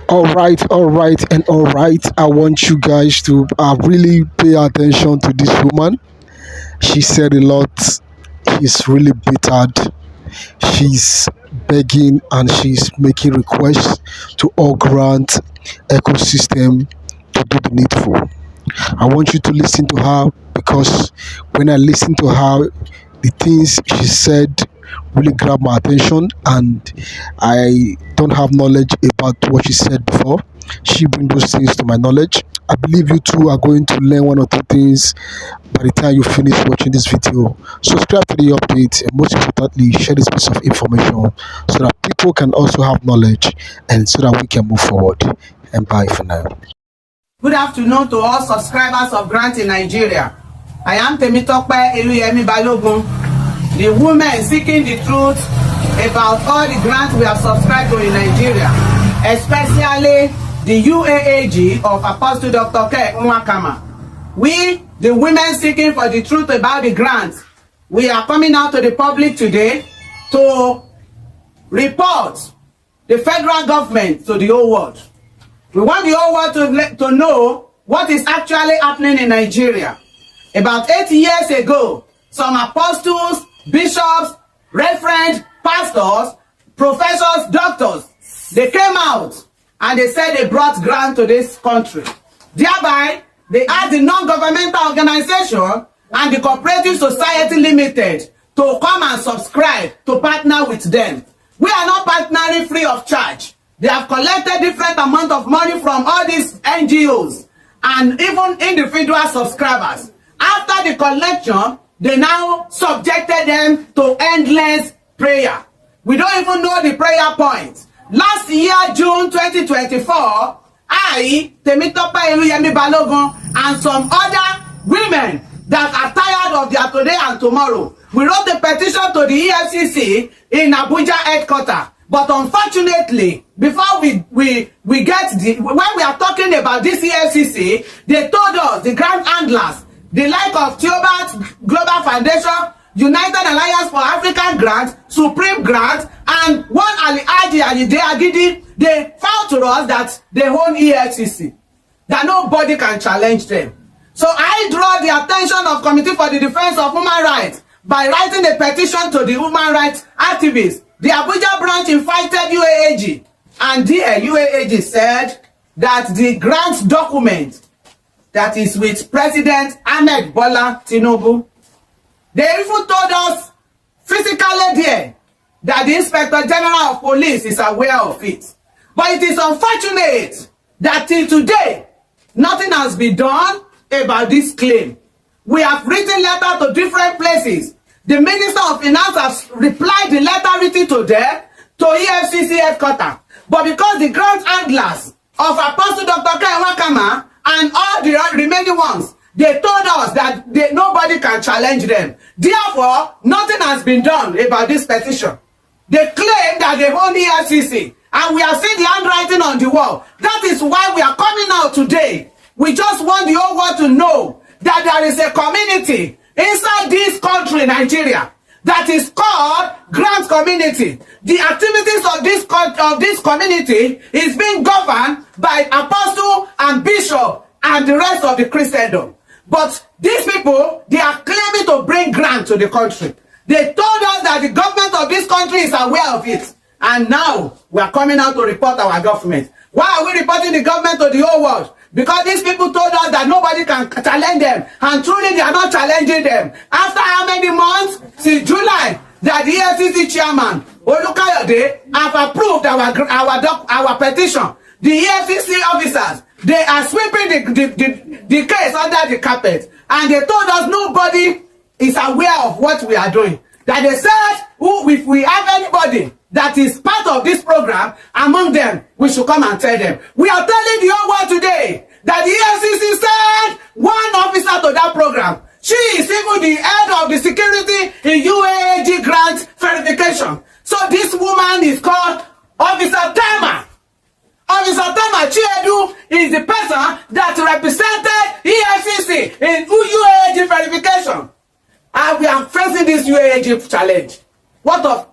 All right. I want you guys to really pay attention to this woman. She said a lot. She's really bittered. She's begging and she's making requests to all grant ecosystem to do the needful. I want you to listen to her because when I listen to her, the things she said really grabbed my attention, and I don't have knowledge about what she said before. She bring those things to my knowledge. I believe you too are going to learn one or two things by the time you finish watching this video. Subscribe to the update and most importantly share this piece of information so that people can also have knowledge and so that we can move forward. And bye for now. Good afternoon to all subscribers of Grant in Nigeria. I am Temitope Eluyemi Balogun, the woman seeking the truth about all the grants we have subscribed to in Nigeria, especially the UAAG of Apostle Dr. K. Nwakama. We, the women seeking for the truth about the grants, we are coming out to the public today to report the federal government to the whole world. We want the whole world to know what is actually happening in Nigeria. About 8 years ago, some apostles, bishops, reverends, pastors, professors, doctors, they came out and they said they brought grant to this country. Thereby, they asked the non-governmental organization and the Cooperative Society Limited to come and subscribe to partner with them. We are not partnering free of charge. They have collected different amount of money from all these NGOs and even individual subscribers. After the collection, they now subjected them to endless prayer. We don't even know the prayer points. Last year, June 2024, I, Temitope Eluyemi Balogun, and some other women that are tired of their today and tomorrow, we wrote a petition to the EFCC in Abuja headquarters. But unfortunately, before we get when we are talking about this EFCC, they told us, the grant handlers, the like of Theobarth Global Foundation, United Alliance for African Grant, Supreme Grant, and one Ultimatum and Theobarth, they found to us that they own EFCC, that nobody can challenge them. So I draw the attention of Committee for the Defense of Human Rights by writing a petition to the human rights activists. The Abuja branch invited UAAG, and the UAAG said that the grant document that is with President Ahmed Bola Tinubu, they even told us physically there that the Inspector General of Police is aware of it. But it is unfortunate that till today, nothing has been done about this claim. We have written letters to different places. The Minister of Finance has replied the letter written to them, to EFCC headquarters. But because the grant handlers of Apostle Dr. K. Nwakama and all the remaining ones, they told us that nobody can challenge them. Therefore, nothing has been done about this petition. They claim that they own EFCC, and we have seen the handwriting on the wall. That is why we are coming out today. We just want the whole world to know that there is a community inside this country, Nigeria, that is called Grant Community. The activities of this community is being governed by apostle and bishop and the rest of the Christendom. But these people, they are claiming to bring grant to the country. They told us that the government of this country is aware of it. And now we are coming out to report our government. Why are we reporting the government to the whole world? Because these people told us that nobody can challenge them, and truly they are not challenging them. After how many months? Since July, that the EFCC chairman, Olukayode, have approved our petition. The EFCC officers, they are sweeping the case under the carpet, and they told us nobody is aware of what we are doing. That they said, if we have anybody that is part of this program among them, we should come and tell them. We are telling the whole world today that the EFCC sent one officer to that program. She is even the head of the security in UAAG grant verification. So this woman is called Officer Tama. Officer Tama Chiedu is the person that represented EFCC in UAAG verification. And we are facing this UAAG challenge. What of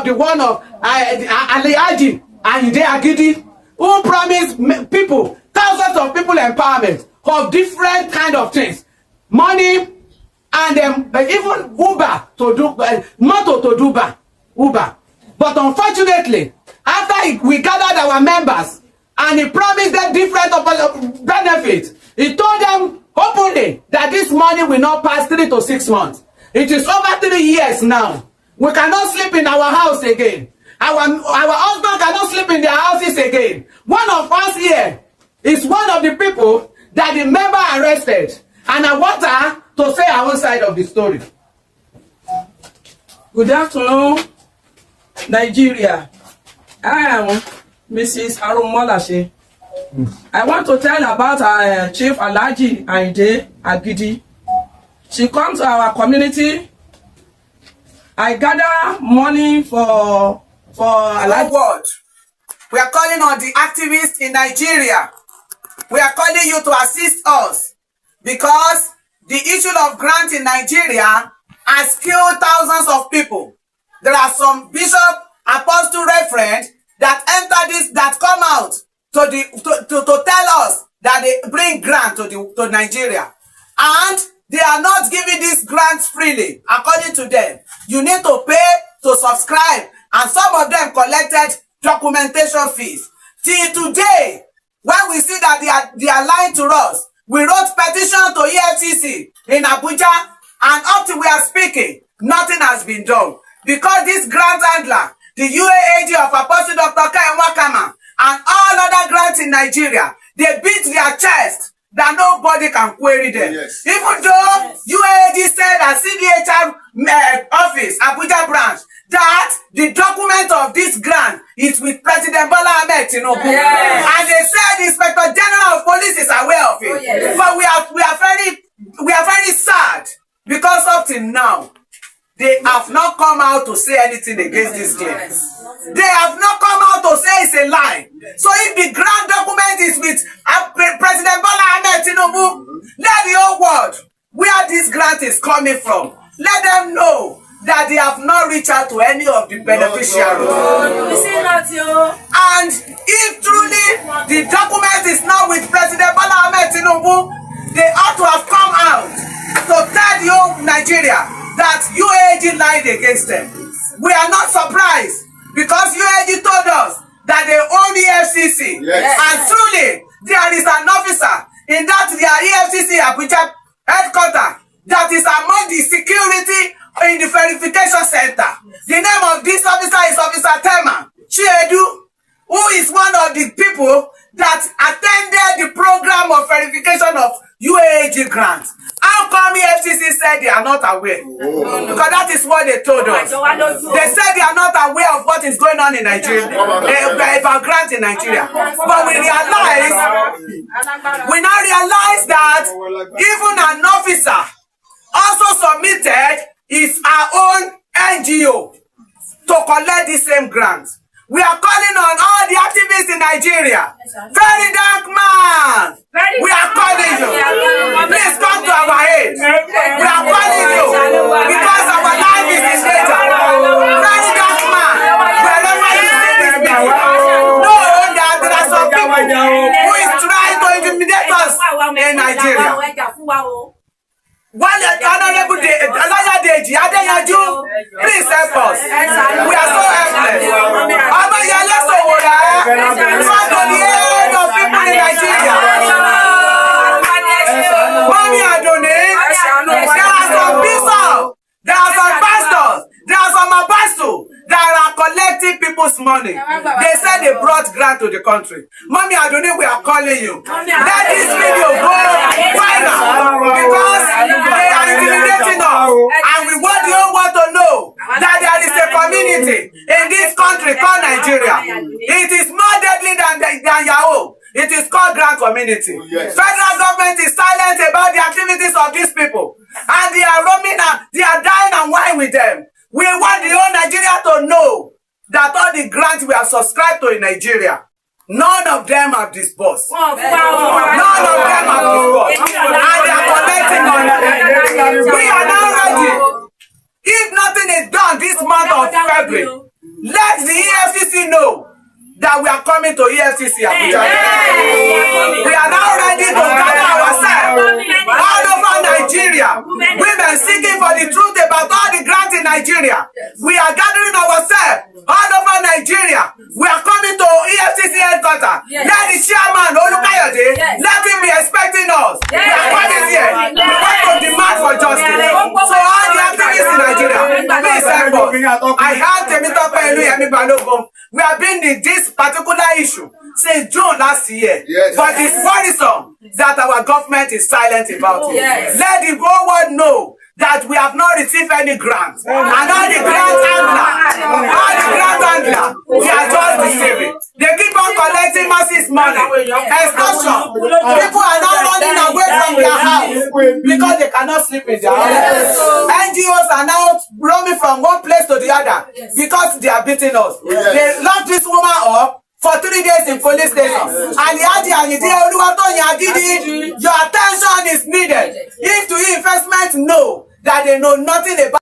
the one of Aliaji and Ide Agidi? who promise people, thousands of people empowerment of different kind of things, money, and even Uber to do motor to do Uber. But unfortunately, after we gathered our members and he promised them different benefits, he told them openly that this money will not pass 3 to 6 months. It is over 3 years now. We cannot sleep in our house again. Our husband cannot sleep in their houses again. One of us here is one of the people that the member arrested, and I want her to say her own side of the story. Good afternoon, Nigeria. I am Mrs. Arumolashe. I want to tell about our Chief Alhaji Ainde Agidi. She comes to our community. I gather money for Alhaji. Word. We are calling on the activists in Nigeria. We are calling you to assist us because the issue of grant in Nigeria has killed thousands of people. There are some bishop, apostle, reverend that enter this, that come out to tell us that they bring grant to Nigeria, and they are not giving these grants freely. According to them, you need to pay to subscribe, and some of them collected documentation fees. Till today, when we see that they are lying to us, we wrote petition to EFCC in Abuja, and up to we are speaking, nothing has been done. Because this grant handler, the UAAG of Apostle Dr. Kai Wakama, and all other grants in Nigeria, they beat their chest that nobody can query them. Yes. Even though UAAG said at CDHR office, Abuja branch, that the document of this grant is with President Bola Ahmed Tinubu. Yes. And they said the Inspector General of Police is aware of it. Oh, yes. But we are very sad because up till now, they have not come out to say anything against this claim. They have not come out to say it's a lie. So if the grant document is with President Bola Ahmed Tinubu, let the whole world where this grant is coming from, let them know that they have not reached out to any of the beneficiaries. And if truly the document is not with President Bola Ahmed Tinubu, they ought to have come out to tell the whole Nigeria that UAAG lied against them. We are not surprised because UAAG told us that they own the EFCC. Yes. And truly, there is an officer in that their EFCC Abuja headquarters that is among the security in the verification center. The name of this officer is Officer Tema Chiedu, who is one of the people that attended the program of verification of UAAG grants. How come EFCC said they are not aware? Oh. Because that is what they told us. They said they are not aware of what is going on in Nigeria, about grants in Nigeria. But we now realize that even an officer also submitted his own NGO to collect the same grants. We are calling on all the activists in Nigeria. Very dark man. We are calling you. Please come to our aid. We are calling you because our life is in danger. Very dark man. Wherever you see this video, know that there are some people who is trying to intimidate us in Nigeria. While the Honorable Deji Adeyanju, please help us. We are so helpless. One of the end of people in Nigeria. Mommy Adone, there are some bishops, there are some pastors, there are some apostles that are collecting people's money. They said they brought grant to the country. Mommy Adone, we are calling you. Let this video go viral because they are intimidating us. And we want the whole world to know that there is a community in this country called Nigeria. It is more deadly than Yahoo. It is called Grand Community. Oh, yes. Federal government is silent about the activities of these people. And they are roaming and they are dying and wine with them. We want the whole Nigeria to know that all the grants we have subscribed to in Nigeria, none of them have disbursed. None of them have disbursed. And they are collecting money. We are now ready. If nothing is done this month of February, let the EFCC know that we are coming to EFCC Abuja. We are now ready to gather ourselves all over Nigeria. Women seeking for the truth about all the grants in Nigeria. We are gathering ourselves all over Nigeria. We are coming to EFCC headquarters. Let the chairman, Olukayode, let him be expecting us. We are coming here. We want to demand for justice. So all the activists in Nigeria, please help us. I have Temitope. We have been in this particular issue since June last year. But it's worrisome that our government is silent about it. Let the whole world know that we have not received any grants. And all the grant handlers, they are just deceiving. They keep on collecting massive money. Extortion. People are now running away from their house because they cannot sleep in their house. NGOs are now roaming from one place to the other because they are beating us. They locked this woman up for 3 days in police station. Your attention is needed. If the investment know that they know nothing about